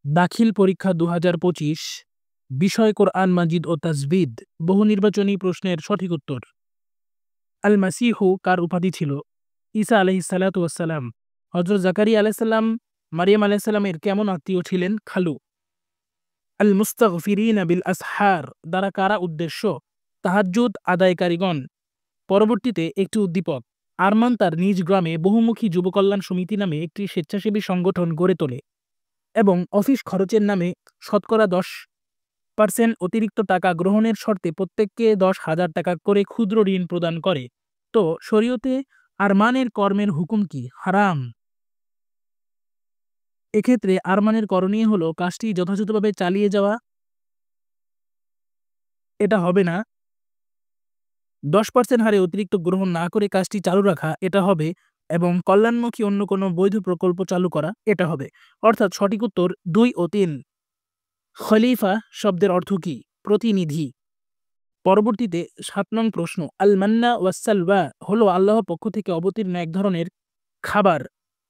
দাখিল পরীক্ষা ২০২৫, বিষয় কোরআন মাজিদ ও তাজবিদ। বহু নির্বাচনী প্রশ্নের সঠিক উত্তর। আল মাসিহু কার উপাধি ছিল? ঈসা আলাইহিসসালাতু ওয়াসসালাম। হযরত জাকারিয়া আলাইহিসসালাম মারিয়াম আলাইহিসসালামের কেমন আত্মীয় ছিলেন? খালু। আল মুস্তাগফিরিনা বিল আসহার দ্বারা কারা উদ্দেশ্য? তাহাজ্জুদ আদায়কারীগণ। পরবর্তীতে একটি উদ্দীপক। আরমান তার নিজ গ্রামে বহুমুখী যুব কল্যাণ সমিতি নামে একটি স্বেচ্ছাসেবী সংগঠন গড়ে তোলে এবং অফিস খরচের নামে শতকরা 10% অতিরিক্ত টাকা গ্রহণের শর্তে প্রত্যেককে 10,000 টাকা করে ক্ষুদ্র ঋণ প্রদান করে। তো শরীয়তে আরমানের কর্মের হুকুম কি? হারাম। এক্ষেত্রে আরমানের করণীয় হলো কাজটি যথাযথভাবে চালিয়ে যাওয়া, এটা হবে না। 10% হারে অতিরিক্ত গ্রহণ না করে কাজটি চালু রাখা, এটা হবে, এবং কল্যাণমুখী অন্য কোনো বৈধ প্রকল্প চালু করা, এটা হবে। অর্থাৎ সঠিক উত্তর 2 ও 3। খলিফা শব্দের অর্থ কি? প্রতিনিধি। পরবর্তীতে 7 নং প্রশ্ন। আল মান্না ওয়াসসালওয়া হলো আল্লাহর পক্ষ থেকে অবতীর্ণ এক ধরনের খাবার।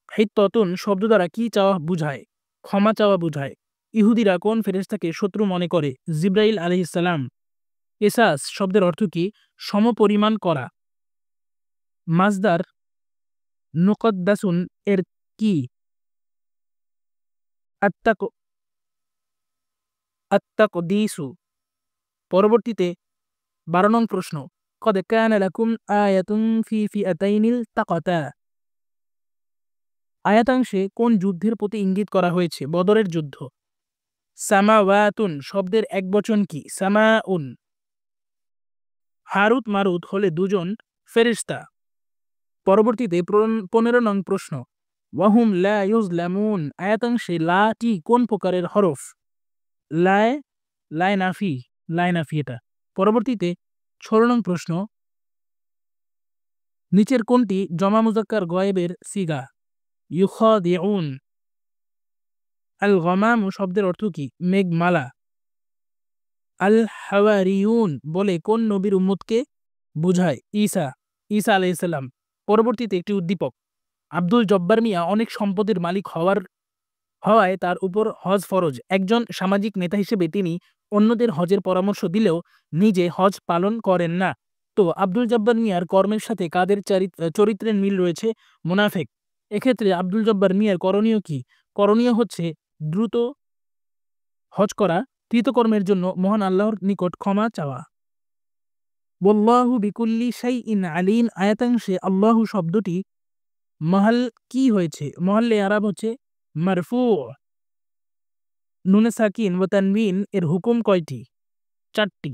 হিত্ততুন শব্দ দ্বারা কি চাওয়া বুঝায়? ক্ষমা চাওয়া বুঝায়। ইহুদিরা কোন ফেরেশতাকে শত্রু মনে করে? জিবরাইল আলাইহিস সালাম। কিসাস শব্দের অর্থ কি? সমপরিমাণ করা। মাজদার মুকদ্দাসুন এর কি? আত্তাক আত্তাকদিসু। পরবর্তীতে 12 নং প্রশ্ন। কদ কানা লাকুম আয়াতুন ফি ফিআতাইনিল তাকাতা। আয়াতাংশে কোন যুদ্ধের প্রতি ইঙ্গিত করা হয়েছে? বদরের যুদ্ধ। সামাওয়াতুন শব্দের একবচন কি? সামাউন। হারুত মারুত হলে দুজন ফেরেশতা। পরবর্তীতে 15 নং প্রশ্ন। ওয়াহুম লা ইউজলামুন আয়াতাংশে লা টি কোন প্রকারের হরফ? লায় লায় নাফি লায় নাফি এটা। পরবর্তীতে 16 নং প্রশ্ন। নিচের কোনটি জমা মুজাক্কার গয়েবের সিগা? ইউখাদিউন। আল গমামু শব্দের অর্থ কি? মেঘমালা। আল হাওয়ারিয়ুন বলে কোন নবীর উম্মতকে বুঝায়? ঈসা আলাইহিস সালাম। পরবর্তীতে একটি উদ্দীপক। আব্দুল জব্বার মিয়া অনেক সম্পদের মালিক হওয়ায় তার উপর হজ ফরজ। একজন সামাজিক নেতা হিসেবে তিনি অন্যদের হজের পরামর্শ দিলেও নিজে হজ পালন করেন না। তো আব্দুল জব্বার মিয়ার কর্মের সাথে কাদের চরিত্রের মিল রয়েছে? মুনাফেক। এক্ষেত্রে আব্দুল জব্বার মিয়ার করণীয় কি? করণীয় হচ্ছে দ্রুত হজ করা, কৃতকর্মের জন্য মহান আল্লাহর নিকট ক্ষমা চাওয়া। ওয়াল্লাহু বিকুল্লি শাইইন আলিম আয়াতাংশে আল্লাহু শব্দটি মাহাল কি হয়েছে? মহল্লে আরাব হচ্ছে মারফু। নুনে সাকিন ওয়া তানবিন এর হুকুম কয়টি? 4টি।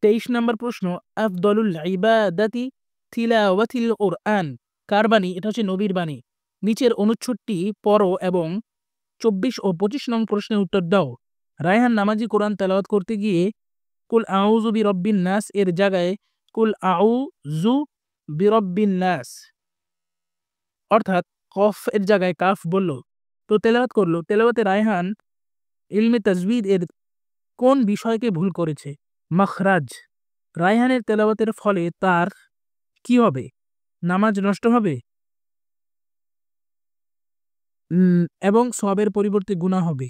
23 নম্বর প্রশ্ন। আফদলুল ইবাদাতি তিলাওয়াতিল কুরআন কার বাণী? এটা হচ্ছে নবীর বাণী। নিচের অনুচ্ছেদটি পড়ো এবং 24 ও 25 নং প্রশ্নের উত্তর দাও। রায়হান নামাজি কোরআন তেলাওয়াত করতে গিয়ে কুল আউযু বিরব্বিন নাস এর জায়গায় কুল আউযু বিরব্বিন নাস, অর্থাৎ কফ এর জায়গায় কাফ বলল। তো তেলাওয়াত করলো। তেলাওয়াতে রায়হান ইলমে তাজবিদ এর কোন বিষয়কে ভুল করেছে? মাখরাজ। রায়হানের তেলাওয়াতের ফলে তার কি হবে? নামাজ নষ্ট হবে এবং সওয়াবের পরিবর্তে গুনাহ হবে।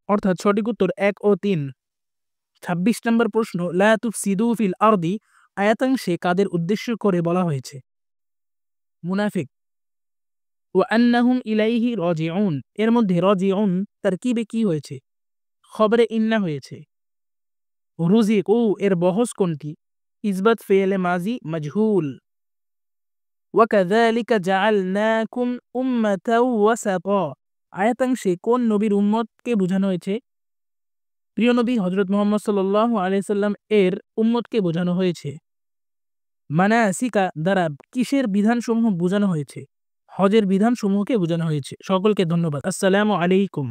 অর্থাৎ সঠিক উত্তর 1 ও 3। 26 নম্বর প্রশ্ন। লা তুফসিদু ফিল আরদি আয়াতাংশে কাদের উদ্দেশ্য করে বলা হয়েছে? মুনাফিক। ওয়া আন্নাহুম ইলাইহি রাজিউন এর মধ্যে রাজিউন তারকিবে কি হয়েছে? খবরে ইন্না হয়েছে। রুজিকু এর বহস কোনটি? ইসবাত ফেলে মাজি মাজহুল। ওয়া কাযালিকা জাআলনাকুম উম্মাতাও ওয়াসাতা আয়াতাংশে কোন নবীর উম্মতকে বোঝানো হয়েছে? প্রিয় নবী হযরত মুহাম্মদ সাল্লাল্লাহু আলাইহি সাল্লাম এর উম্মতকে বোঝানো হয়েছে। মানাসিকা দ্বারা কিসের বিধানসমূহ বোঝানো হয়েছে? হজের বিধানসমূহকে বোঝানো হয়েছে। সকলকে ধন্যবাদ। আসসালামু আলাইকুম।